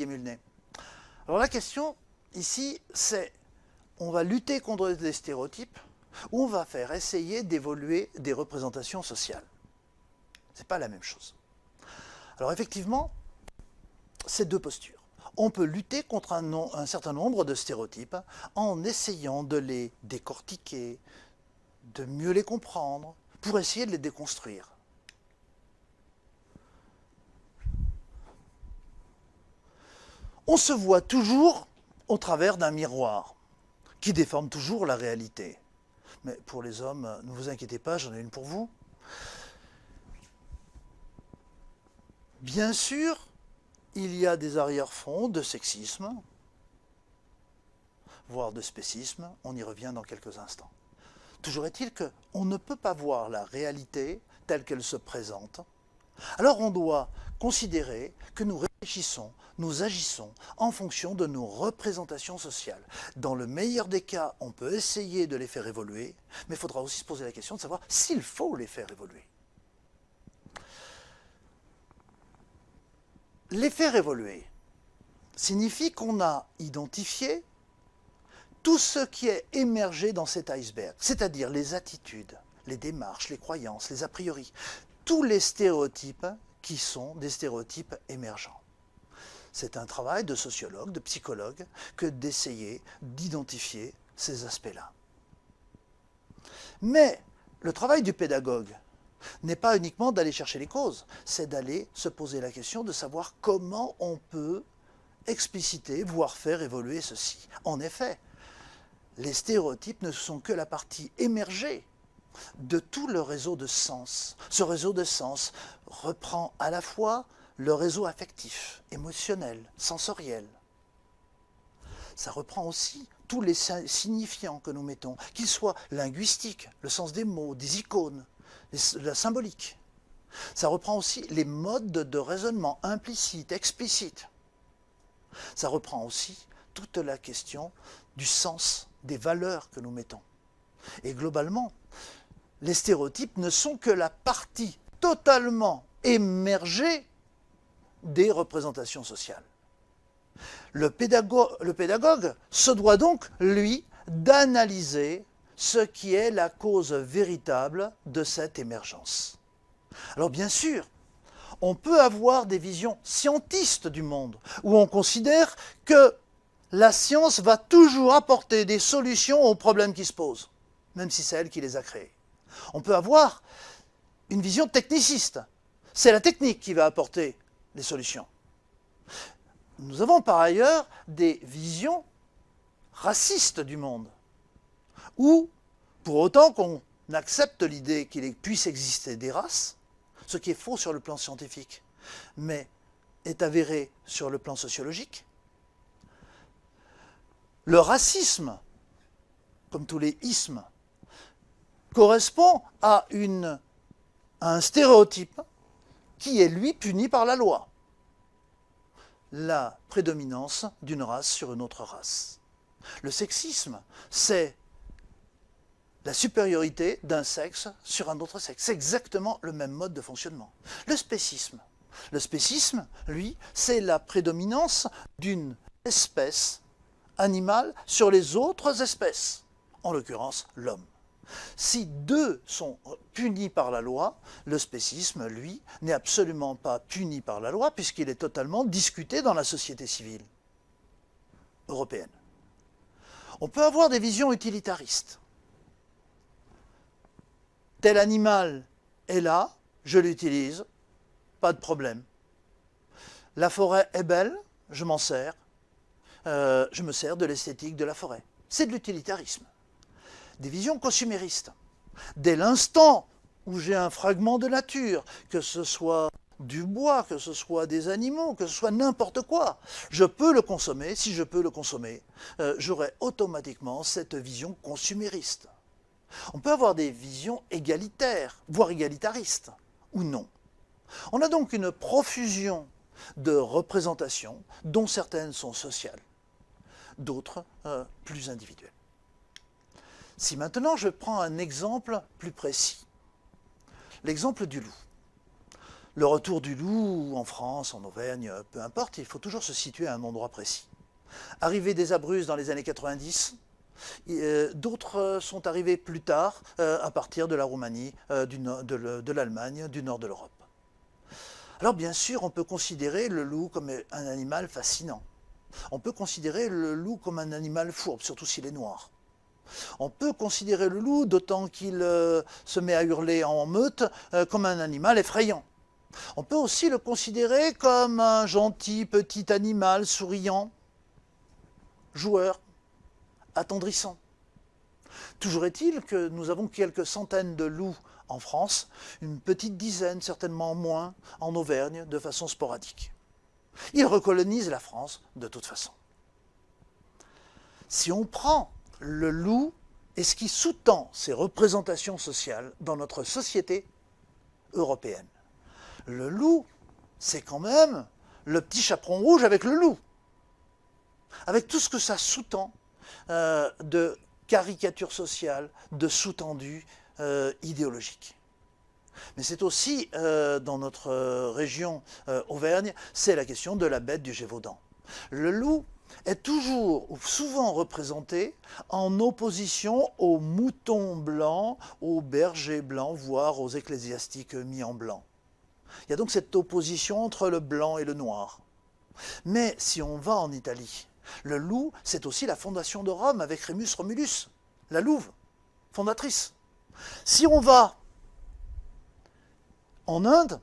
Didier Mulnet. Alors la question ici, c'est on va lutter contre les stéréotypes ou on va faire essayer d'évoluer des représentations sociales. Ce n'est pas la même chose. Alors effectivement, c'est deux postures. On peut lutter contre un certain nombre de stéréotypes en essayant de les décortiquer, de mieux les comprendre, pour essayer de les déconstruire. On se voit toujours au travers d'un miroir qui déforme toujours la réalité. Mais pour les hommes, ne vous inquiétez pas, j'en ai une pour vous. Bien sûr, il y a des arrière-fonds de sexisme, voire de spécisme, on y revient dans quelques instants. Toujours est-il qu'on ne peut pas voir la réalité telle qu'elle se présente. Alors on doit considérer que nous réfléchissons, nous agissons en fonction de nos représentations sociales. Dans le meilleur des cas, on peut essayer de les faire évoluer, mais il faudra aussi se poser la question de savoir s'il faut les faire évoluer. Les faire évoluer signifie qu'on a identifié tout ce qui est émergé dans cet iceberg, c'est-à-dire les attitudes, les démarches, les croyances, les a priori, tous les stéréotypes qui sont des stéréotypes émergents. C'est un travail de sociologue, de psychologue, que d'essayer d'identifier ces aspects-là. Mais le travail du pédagogue n'est pas uniquement d'aller chercher les causes, c'est d'aller se poser la question de savoir comment on peut expliciter, voire faire évoluer ceci. En effet, les stéréotypes ne sont que la partie émergée de tout le réseau de sens. Ce réseau de sens reprend à la fois le réseau affectif, émotionnel, sensoriel. Ça reprend aussi tous les signifiants que nous mettons, qu'ils soient linguistiques, le sens des mots, des icônes, la symbolique. Ça reprend aussi les modes de raisonnement implicites, explicites. Ça reprend aussi toute la question du sens, des valeurs que nous mettons. Et globalement, les stéréotypes ne sont que la partie totalement émergée des représentations sociales. Le pédagogue se doit donc, lui, d'analyser ce qui est la cause véritable de cette émergence. Alors bien sûr, on peut avoir des visions scientistes du monde, où on considère que la science va toujours apporter des solutions aux problèmes qui se posent, même si c'est elle qui les a créés. On peut avoir une vision techniciste. C'est la technique qui va apporter les solutions. Nous avons par ailleurs des visions racistes du monde, où, pour autant qu'on accepte l'idée qu'il puisse exister des races, ce qui est faux sur le plan scientifique, mais est avéré sur le plan sociologique, le racisme, comme tous les ismes, correspond à un stéréotype qui est, lui, puni par la loi. La prédominance d'une race sur une autre race. Le sexisme, c'est la supériorité d'un sexe sur un autre sexe. C'est exactement le même mode de fonctionnement. Le spécisme, lui, c'est la prédominance d'une espèce animale sur les autres espèces, en l'occurrence l'homme. Si deux sont punis par la loi, le spécisme, lui, n'est absolument pas puni par la loi puisqu'il est totalement discuté dans la société civile européenne. On peut avoir des visions utilitaristes. Tel animal est là, je l'utilise, pas de problème. La forêt est belle, je m'en sers, je me sers de l'esthétique de la forêt. C'est de l'utilitarisme. Des visions consuméristes. Dès l'instant où j'ai un fragment de nature, que ce soit du bois, que ce soit des animaux, que ce soit n'importe quoi, je peux le consommer. Si je peux le consommer, j'aurai automatiquement cette vision consumériste. On peut avoir des visions égalitaires, voire égalitaristes, ou non. On a donc une profusion de représentations, dont certaines sont sociales, d'autres plus individuelles. Si maintenant je prends un exemple plus précis, l'exemple du loup. le retour du loup en France, en Auvergne, peu importe, il faut toujours se situer à un endroit précis. Arrivée des Abruzzes dans les années 90, d'autres sont arrivés plus tard, à partir de la Roumanie, de l'Allemagne, du nord de l'Europe. Alors bien sûr, on peut considérer le loup comme un animal fascinant. On peut considérer le loup comme un animal fourbe, surtout s'il est noir. On peut considérer le loup, d'autant qu'il se met à hurler en meute, comme un animal effrayant. On peut aussi le considérer comme un gentil petit animal souriant, joueur, attendrissant. Toujours est-il que nous avons quelques centaines de loups en France, une petite dizaine, certainement moins, en Auvergne, de façon sporadique. Ils recolonisent la France de toute façon. Si on prend le loup et ce qui sous-tend ses représentations sociales dans notre société européenne, le loup, c'est quand même le petit chaperon rouge avec le loup, avec tout ce que ça sous-tend de caricature sociale, de sous-tendu idéologique. Mais c'est aussi, dans notre région Auvergne, c'est la question de la bête du Gévaudan. Le loup est toujours ou souvent représenté en opposition aux moutons blancs, aux bergers blancs, voire aux ecclésiastiques mis en blanc. Il y a donc cette opposition entre le blanc et le noir. Mais si on va en Italie, le loup, c'est aussi la fondation de Rome avec Remus Romulus, la louve, fondatrice. Si on va en Inde,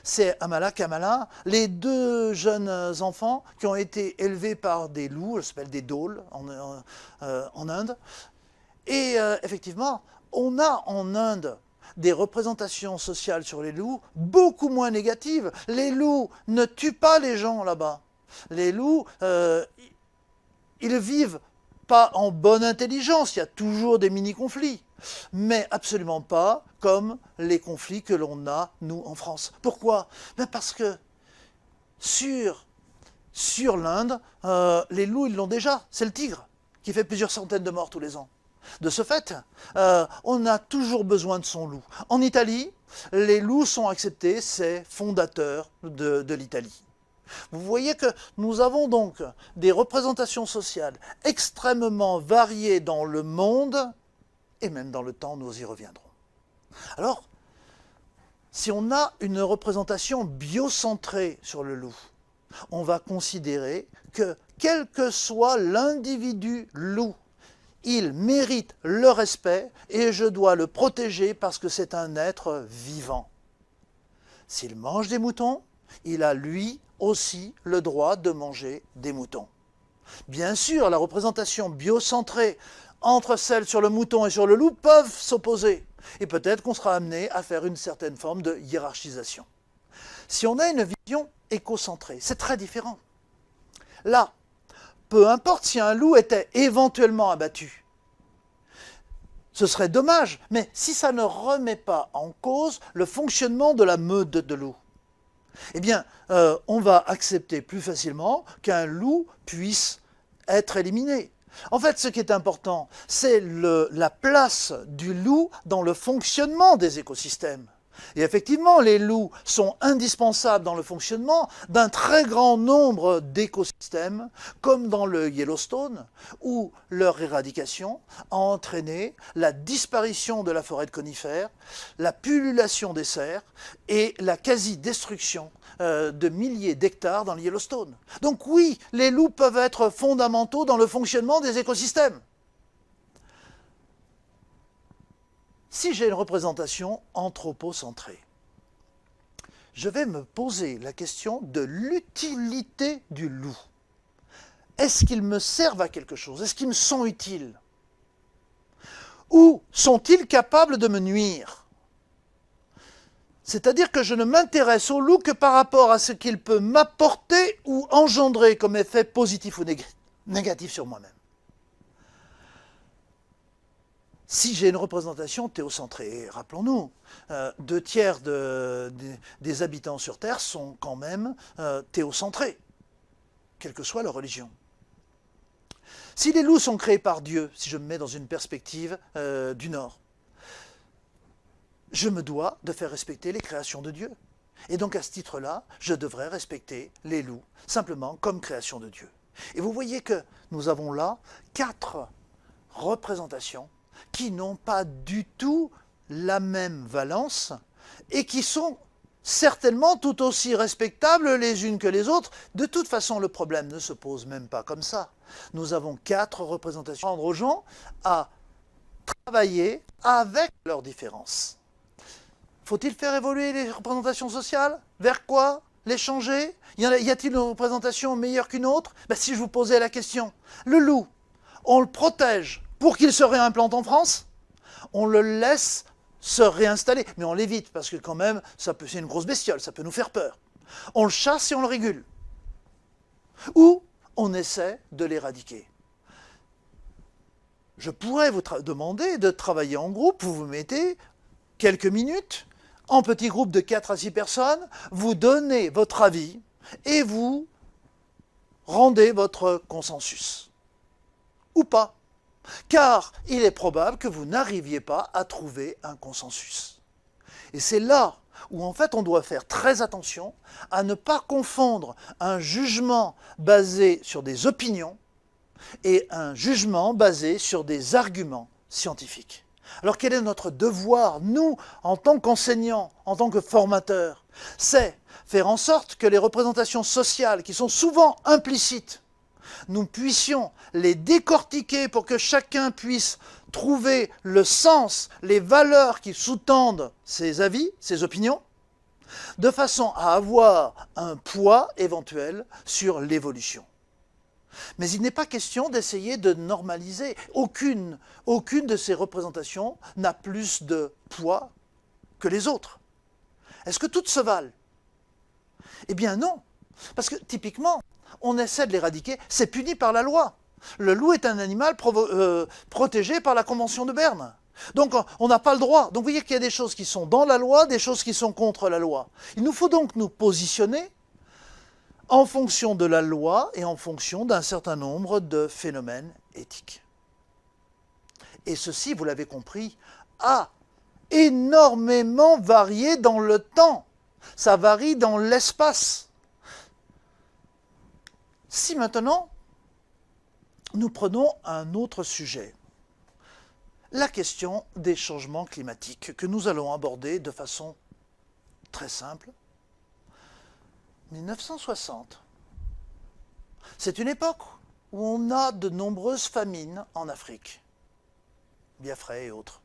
c'est Amala Kamala, les deux jeunes enfants qui ont été élevés par des loups, ça s'appelle des dhôles en Inde. Et effectivement, on a en Inde des représentations sociales sur les loups beaucoup moins négatives. Les loups ne tuent pas les gens là-bas. Les loups, ils vivent pas en bonne intelligence, il y a toujours des mini-conflits, mais absolument pas comme les conflits que l'on a, nous, en France. Pourquoi? Parce que sur l'Inde, les loups, ils l'ont déjà, c'est le tigre, qui fait plusieurs centaines de morts tous les ans. De ce fait, on a toujours besoin de son loup. En Italie, les loups sont acceptés, c'est fondateur de l'Italie. Vous voyez que nous avons donc des représentations sociales extrêmement variées dans le monde, et même dans le temps, nous y reviendrons. Alors, si on a une représentation biocentrée sur le loup, on va considérer que quel que soit l'individu loup, il mérite le respect et je dois le protéger parce que c'est un être vivant. S'il mange des moutons, il a lui aussi le droit de manger des moutons. Bien sûr, la représentation biocentrée entre celle sur le mouton et sur le loup peuvent s'opposer. Et peut-être qu'on sera amené à faire une certaine forme de hiérarchisation. Si on a une vision écocentrée, c'est très différent. Là, peu importe si un loup était éventuellement abattu, ce serait dommage, mais si ça ne remet pas en cause le fonctionnement de la meute de loups, eh bien, on va accepter plus facilement qu'un loup puisse être éliminé. En fait, ce qui est important, c'est la place du loup dans le fonctionnement des écosystèmes. Et effectivement, les loups sont indispensables dans le fonctionnement d'un très grand nombre d'écosystèmes, comme dans le Yellowstone, où leur éradication a entraîné la disparition de la forêt de conifères, la pullulation des cerfs et la quasi-destruction de milliers d'hectares dans le Yellowstone. Donc oui, les loups peuvent être fondamentaux dans le fonctionnement des écosystèmes. Si j'ai une représentation anthropocentrée, je vais me poser la question de l'utilité du loup. Est-ce qu'ils me servent à quelque chose? Est-ce qu'ils me sont utiles? Ou sont-ils capables de me nuire? C'est-à-dire que je ne m'intéresse au loup que par rapport à ce qu'il peut m'apporter ou engendrer comme effet positif ou négatif sur moi-même. Si j'ai une représentation théocentrée, et rappelons-nous, 2/3 des habitants sur Terre sont quand même théocentrés, quelle que soit leur religion. Si les loups sont créés par Dieu, si je me mets dans une perspective du Nord, je me dois de faire respecter les créations de Dieu. Et donc à ce titre-là, je devrais respecter les loups, simplement comme création de Dieu. Et vous voyez que nous avons là 4 représentations qui n'ont pas du tout la même valence et qui sont certainement tout aussi respectables les unes que les autres. De toute façon, le problème ne se pose même pas comme ça. Nous avons 4 représentations. Rendre aux gens à travailler avec leurs différences. Faut-il faire évoluer les représentations sociales? Vers quoi? Les changer? Y a-t-il une représentation meilleure qu'une autre? Si je vous posais la question, le loup, on le protège pour qu'il se réimplante en France? On le laisse se réinstaller, mais on l'évite parce que quand même, c'est une grosse bestiole, ça peut nous faire peur. On le chasse et on le régule. Ou on essaie de l'éradiquer. Je pourrais vous demander de travailler en groupe, vous vous mettez quelques minutes, en petit groupe de 4 à 6 personnes, vous donnez votre avis et vous rendez votre consensus. Ou pas. Car il est probable que vous n'arriviez pas à trouver un consensus. Et c'est là où en fait on doit faire très attention à ne pas confondre un jugement basé sur des opinions et un jugement basé sur des arguments scientifiques. Alors quel est notre devoir, nous, en tant qu'enseignants, en tant que formateurs? C'est faire en sorte que les représentations sociales, qui sont souvent implicites, nous puissions les décortiquer pour que chacun puisse trouver le sens, les valeurs qui sous-tendent ses avis, ses opinions, de façon à avoir un poids éventuel sur l'évolution. Mais il n'est pas question d'essayer de normaliser. Aucune de ces représentations n'a plus de poids que les autres. Est-ce que toutes se valent? Eh bien non, parce que typiquement, on essaie de l'éradiquer, c'est puni par la loi. Le loup est un animal protégé par la Convention de Berne. Donc on n'a pas le droit. Donc vous voyez qu'il y a des choses qui sont dans la loi, des choses qui sont contre la loi. Il nous faut donc nous positionner en fonction de la loi et en fonction d'un certain nombre de phénomènes éthiques. Et ceci, vous l'avez compris, a énormément varié dans le temps. Ça varie dans l'espace. Si maintenant, nous prenons un autre sujet, la question des changements climatiques, que nous allons aborder de façon très simple. 1960, c'est une époque où on a de nombreuses famines en Afrique, Biafra et autres.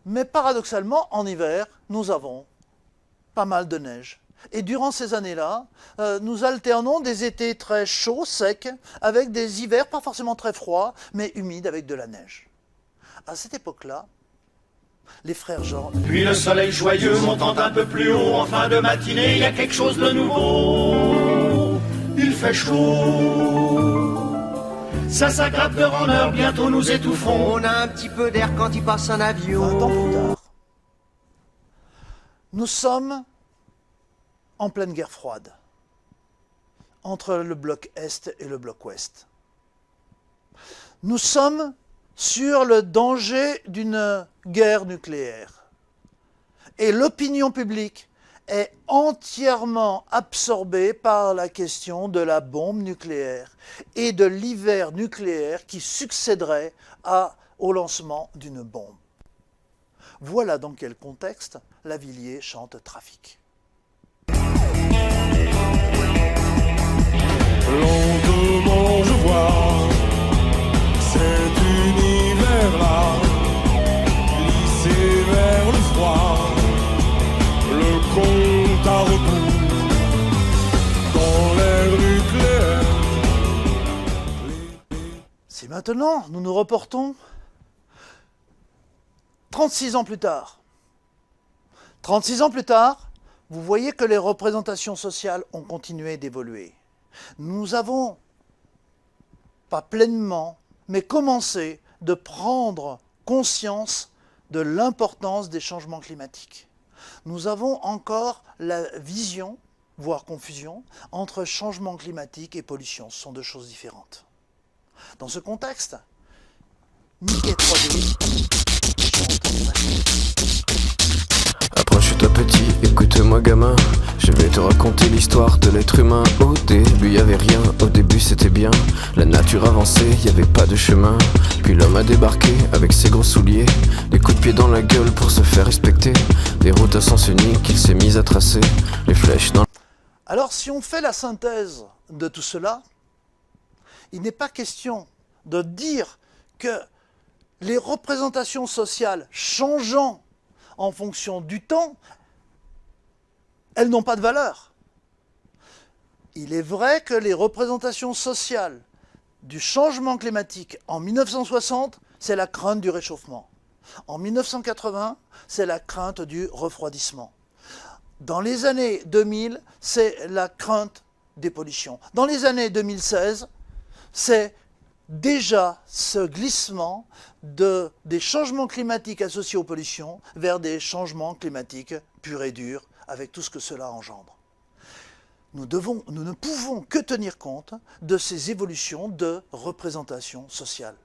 Mais paradoxalement, en hiver, nous avons pas mal de neige. Et durant ces années-là, nous alternons des étés très chauds, secs, avec des hivers pas forcément très froids, mais humides avec de la neige. À cette époque-là, les frères Jean... Puis le soleil joyeux montant un peu plus haut, en fin de matinée, il y a quelque chose de nouveau. Il fait chaud. Ça s'aggrave d'heure en heure, bientôt nous étouffons. On a un petit peu d'air quand il passe un 20 avion. ans plus tard, nous sommes en pleine guerre froide entre le bloc Est et le bloc Ouest. Nous sommes sur le danger d'une guerre nucléaire. Et l'opinion publique est entièrement absorbée par la question de la bombe nucléaire et de l'hiver nucléaire qui succéderait au lancement d'une bombe. Voilà dans quel contexte Lavilliers chante Trafic. Lentement je vois cet univers-là glisser vers le froid, le compte à rebours dans l'air nucléaire. Si maintenant nous nous reportons 36 ans plus tard, 36 ans plus tard, vous voyez que les représentations sociales ont continué d'évoluer. Nous avons, pas pleinement, mais commencé de prendre conscience de l'importance des changements climatiques. Nous avons encore la vision, voire confusion, entre changement climatique et pollution. Ce sont deux choses différentes. Dans ce contexte, Mickey 3D chante Approche-toi petit, écoute-moi gamin. Je vais te raconter l'histoire de l'être humain. Au début y avait rien, au début c'était bien. La nature avançait, y avait pas de chemin. Puis l'homme a débarqué avec ses gros souliers, des coups de pied dans la gueule pour se faire respecter. Des routes à sens unique qu'il s'est mis à tracer, les flèches dans... Alors si on fait la synthèse de tout cela, il n'est pas question de dire que les représentations sociales changeant en fonction du temps, elles n'ont pas de valeur. Il est vrai que les représentations sociales du changement climatique en 1960, c'est la crainte du réchauffement. En 1980, c'est la crainte du refroidissement. Dans les années 2000, c'est la crainte des pollutions. Dans les années 2016, c'est déjà ce glissement des changements climatiques associés aux pollutions vers des changements climatiques purs et durs, avec tout ce que cela engendre. Nous ne pouvons que tenir compte de ces évolutions de représentation sociale.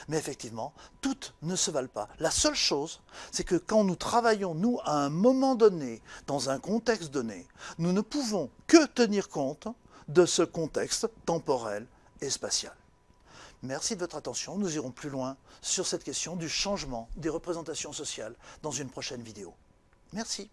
Mais effectivement, toutes ne se valent pas. La seule chose, c'est que quand nous travaillons, nous, à un moment donné, dans un contexte donné, nous ne pouvons que tenir compte de ce contexte temporel et spatial. Merci de votre attention. Nous irons plus loin sur cette question du changement des représentations sociales dans une prochaine vidéo. Merci.